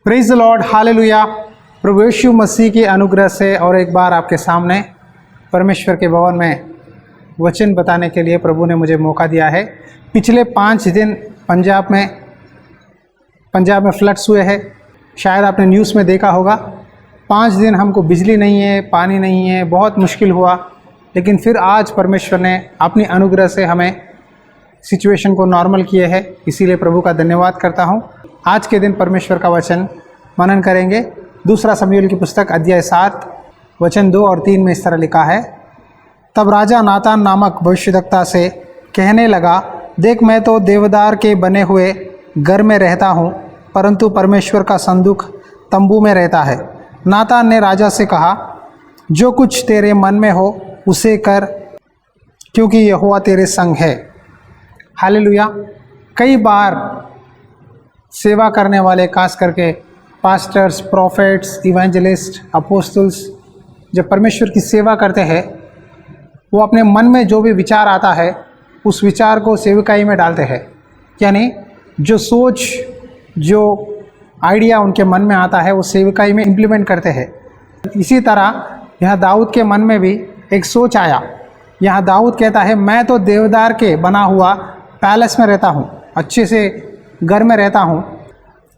Praise the Lord, hallelujah. प्रभु यीशु मसीह के अनुग्रह से और एक बार आपके सामने परमेश्वर के भवन में वचन बताने के लिए प्रभु ने मुझे मौका दिया है। पिछले 5 दिन पंजाब में फ्लड्स हुए हैं। शायद आपने न्यूज़ में देखा होगा। 5 दिन हमको बिजली नहीं है, पानी नहीं है, बहुत मुश्किल हुआ। लेकिन फिर आज परमेश्वर ने अपनी अनुग्रह से हमें सिचुएशन को नॉर्मल किए है, इसीलिए प्रभु का धन्यवाद करता हूँ। आज के दिन परमेश्वर का वचन मनन करेंगे। दूसरा शमूएल की पुस्तक अध्याय 7 वचन 2 और 3 में इस तरह लिखा है। तब राजा नातान नामक भविष्यद्वक्ता से कहने लगा, देख मैं तो देवदार के बने हुए घर में रहता हूँ, परंतु परमेश्वर का संदूक तंबू में रहता है। नातान ने राजा से कहा, जो कुछ तेरे मन में हो उसे कर, क्योंकि यहोवा तेरे संग है। हालेलुया। कई बार सेवा करने वाले, खास करके पास्टर्स, प्रॉफिट्स, इवेंजलिस्ट, अपोस्टल्स, जब परमेश्वर की सेवा करते हैं, वो अपने मन में जो भी विचार आता है उस विचार को सेवकाई में डालते हैं। यानी जो सोच, जो आइडिया उनके मन में आता है वो सेवकाई में इम्प्लीमेंट करते हैं। इसी तरह यहाँ दाऊद के मन में भी एक सोच आया। यहाँ दाऊद कहता है, मैं तो देवदार के बना हुआ पैलेस में रहता हूँ, अच्छे से घर में रहता हूँ,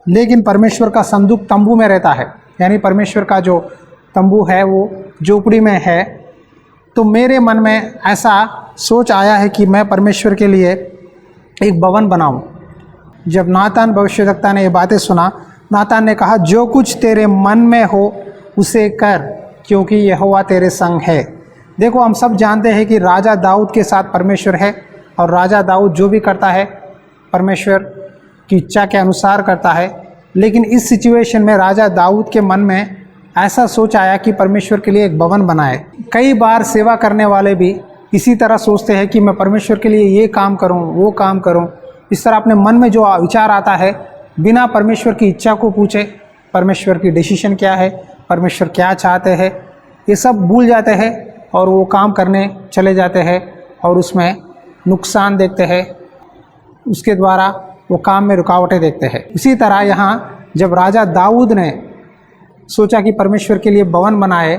लेकिन परमेश्वर का संदूक तंबू में रहता है। यानी परमेश्वर का जो तंबू है वो झोपड़ी में है। तो मेरे मन में ऐसा सोच आया है कि मैं परमेश्वर के लिए एक भवन बनाऊं। जब नातान भविष्यद्वक्ता ने ये बातें सुना, नातान ने कहा, जो कुछ तेरे मन में हो उसे कर, क्योंकि यहोवा तेरे संग है। देखो, हम सब जानते हैं कि राजा दाऊद के साथ परमेश्वर है, और राजा दाऊद जो भी करता है परमेश्वर की इच्छा के अनुसार करता है। लेकिन इस सिचुएशन में राजा दाऊद के मन में ऐसा सोच आया कि परमेश्वर के लिए एक भवन बनाए। कई बार सेवा करने वाले भी इसी तरह सोचते हैं कि मैं परमेश्वर के लिए ये काम करूं, वो काम करूं। इस तरह अपने मन में जो विचार आता है, बिना परमेश्वर की इच्छा को पूछे, परमेश्वर की डिसीजन क्या है, परमेश्वर क्या चाहते हैं, ये सब भूल जाते हैं और वो काम करने चले जाते हैं और उसमें नुकसान देखते हैं। उसके द्वारा वो काम में रुकावटें देखते हैं। इसी तरह यहाँ जब राजा दाऊद ने सोचा कि परमेश्वर के लिए भवन बनाए,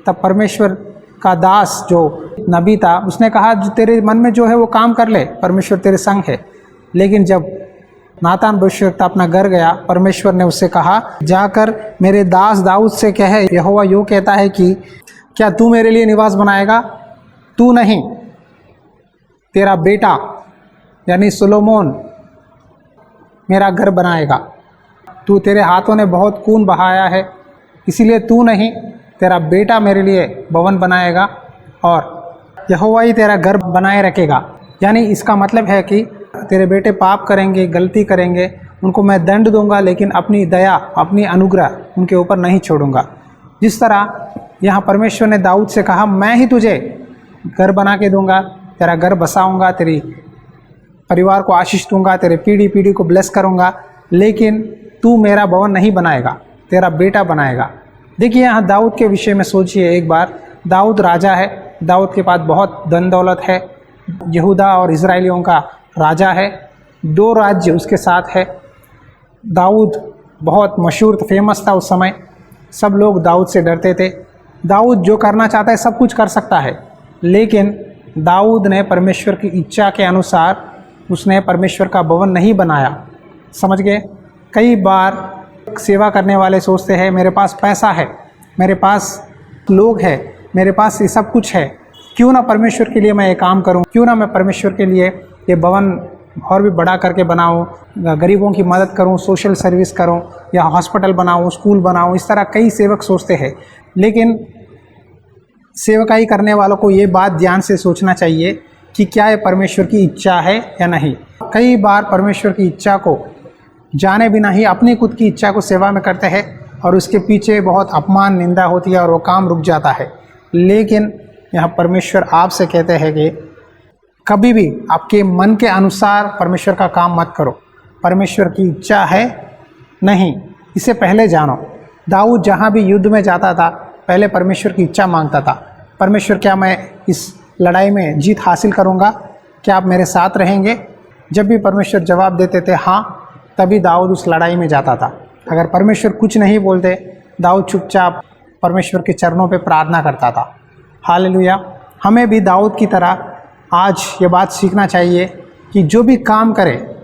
तब परमेश्वर का दास जो नबी था उसने कहा, जो तेरे मन में जो है वो काम कर ले, परमेश्वर तेरे संग है। लेकिन जब नातान भविष्यद्वक्ता अपना घर गया, परमेश्वर ने उससे कहा, जाकर मेरे दास दाऊद से कहे, यहोवा यूँ कहता है कि क्या तू मेरे लिए निवास बनाएगा? तू नहीं, तेरा बेटा यानी सोलोमोन मेरा घर बनाएगा। तू, तेरे हाथों ने बहुत खून बहाया है, इसीलिए तू नहीं, तेरा बेटा मेरे लिए भवन बनाएगा और यहोवा ही तेरा घर बनाए रखेगा। यानी इसका मतलब है कि तेरे बेटे पाप करेंगे, गलती करेंगे, उनको मैं दंड दूंगा, लेकिन अपनी दया, अपनी अनुग्रह उनके ऊपर नहीं छोड़ूंगा। जिस तरह यहाँ परमेश्वर ने दाऊद से कहा, मैं ही तुझे घर बना के दूंगा, तेरा घर बसाऊंगा, तेरी परिवार को आशीष दूंगा, तेरे पीढ़ी पीढ़ी को ब्लेस करूंगा, लेकिन तू मेरा भवन नहीं बनाएगा, तेरा बेटा बनाएगा। देखिए, यहाँ दाऊद के विषय में सोचिए एक बार। दाऊद राजा है, दाऊद के पास बहुत धन दौलत है, यहूदा और इजराइलियों का राजा है, 2 राज्य उसके साथ है। दाऊद बहुत मशहूर, फेमस था उस समय, सब लोग दाऊद से डरते थे। दाऊद जो करना चाहता है सब कुछ कर सकता है, लेकिन दाऊद ने परमेश्वर की इच्छा के अनुसार उसने परमेश्वर का भवन नहीं बनाया। समझ गए? कई बार सेवा करने वाले सोचते हैं, मेरे पास पैसा है, मेरे पास लोग हैं, मेरे पास ये सब कुछ है, क्यों ना परमेश्वर के लिए मैं ये काम करूं, क्यों ना मैं परमेश्वर के लिए ये भवन और भी बड़ा करके बनाऊं, गरीबों की मदद करूं, सोशल सर्विस करूं, या हॉस्पिटल बनाऊं, स्कूल बनाऊं। इस तरह कई सेवक सोचते हैं। लेकिन सेवकाई करने वालों को ये बात ध्यान से सोचना चाहिए कि क्या ये परमेश्वर की इच्छा है या नहीं। कई बार परमेश्वर की इच्छा को जाने बिना ही अपनी खुद की इच्छा को सेवा में करते हैं और उसके पीछे बहुत अपमान, निंदा होती है और वो काम रुक जाता है। लेकिन यहाँ परमेश्वर आपसे कहते हैं कि कभी भी आपके मन के अनुसार परमेश्वर का काम मत करो। परमेश्वर की इच्छा है नहीं, इसे पहले जानो। दाऊद जहाँ भी युद्ध में जाता था, पहले परमेश्वर की इच्छा मांगता था। परमेश्वर, क्या मैं इस लड़ाई में जीत हासिल करूँगा? क्या आप मेरे साथ रहेंगे? जब भी परमेश्वर जवाब देते थे हाँ, तभी दाऊद उस लड़ाई में जाता था। अगर परमेश्वर कुछ नहीं बोलते, दाऊद चुपचाप परमेश्वर के चरणों पे प्रार्थना करता था। हालेलुया। हमें भी दाऊद की तरह आज ये बात सीखना चाहिए कि जो भी काम करें,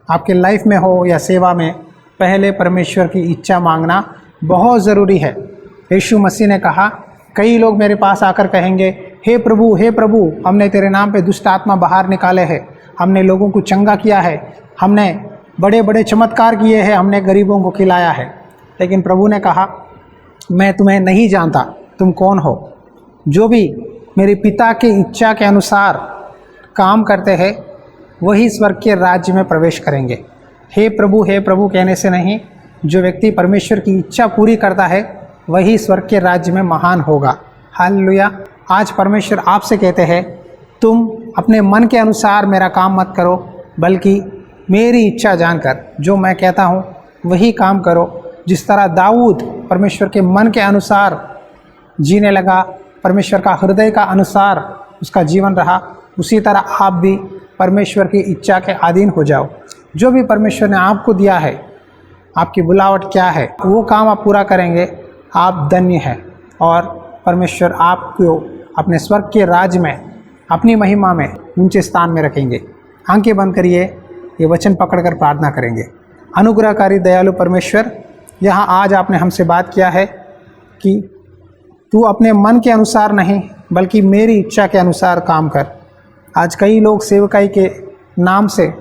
आपके लाइफ में हो या सेवा में, पहले परमेश्वर की इच्छा मांगना बहुत ज़रूरी है। यीशु मसीह ने कहा, कई लोग मेरे पास आकर कहेंगे, हे प्रभु, हमने तेरे नाम पे दुष्ट आत्मा बाहर निकाले हैं, हमने लोगों को चंगा किया है, हमने बड़े बड़े चमत्कार किए हैं, हमने गरीबों को खिलाया है। लेकिन प्रभु ने कहा, मैं तुम्हें नहीं जानता, तुम कौन हो। जो भी मेरे पिता की इच्छा के अनुसार काम करते हैं, वही स्वर्ग के राज्य में प्रवेश करेंगे। हे प्रभु कहने से नहीं, जो व्यक्ति परमेश्वर की इच्छा पूरी करता है, वही स्वर्ग के राज्य में महान होगा। हालेलुया। आज परमेश्वर आपसे कहते हैं, तुम अपने मन के अनुसार मेरा काम मत करो, बल्कि मेरी इच्छा जानकर जो मैं कहता हूँ वही काम करो। जिस तरह दाऊद परमेश्वर के मन के अनुसार जीने लगा, परमेश्वर का हृदय का अनुसार उसका जीवन रहा, उसी तरह आप भी परमेश्वर की इच्छा के अधीन हो जाओ। जो भी परमेश्वर ने आपको दिया है, आपकी बुलावट क्या है, वो काम आप पूरा करेंगे, आप धन्य हैं और परमेश्वर आपको अपने स्वर्ग के राज्य में, अपनी महिमा में ऊंचे स्थान में रखेंगे। आंखें बंद करिए, ये वचन पकड़कर प्रार्थना करेंगे। अनुग्रहकारी दयालु परमेश्वर, यहाँ आज आपने हमसे बात किया है कि तू अपने मन के अनुसार नहीं, बल्कि मेरी इच्छा के अनुसार काम कर। आज कई लोग सेवकाई के नाम से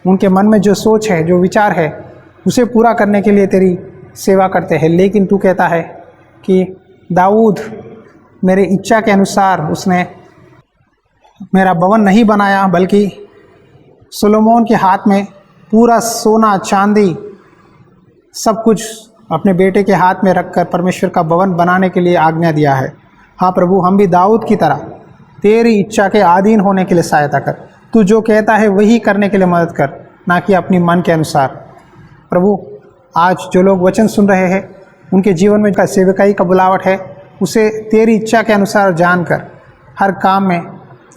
उनके मन में जो सोच है, जो विचार है, उसे पूरा करने के लिए तेरी सेवा करते हैं। लेकिन तू कहता है कि दाऊद मेरे इच्छा के अनुसार उसने मेरा भवन नहीं बनाया, बल्कि सुलोमोन के हाथ में पूरा सोना चांदी सब कुछ अपने बेटे के हाथ में रखकर परमेश्वर का भवन बनाने के लिए आज्ञा दिया है। हाँ प्रभु, हम भी दाऊद की तरह तेरी इच्छा के अधीन होने के लिए सहायता कर। तू जो कहता है वही करने के लिए मदद कर, ना कि अपनी मन के अनुसार। प्रभु, आज जो लोग वचन सुन रहे हैं, उनके जीवन में का सेवकाई का बुलावट है, उसे तेरी इच्छा के अनुसार जानकर हर काम में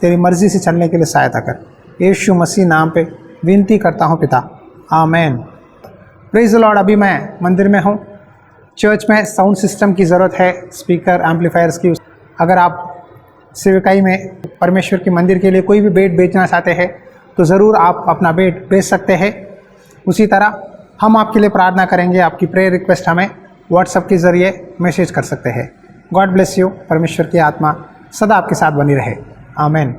तेरी मर्जी से चलने के लिए सहायता कर। यीशु मसीह नाम पे विनती करता हूँ पिता, आमेन। Praise the Lord. अभी मैं मंदिर में हूँ। चर्च में साउंड सिस्टम की ज़रूरत है, स्पीकर, एम्पलीफायर्स की। अगर आप सेवकाई में परमेश्वर के मंदिर के लिए कोई भी बेट बेचना चाहते हैं, तो ज़रूर आप अपना बेट बेच सकते हैं। उसी तरह हम आपके लिए प्रार्थना करेंगे। आपकी प्रेयर रिक्वेस्ट हमें व्हाट्सएप के ज़रिए मैसेज कर सकते हैं। God bless you. परमेश्वर की आत्मा सदा आपके साथ बनी रहे। आमेन।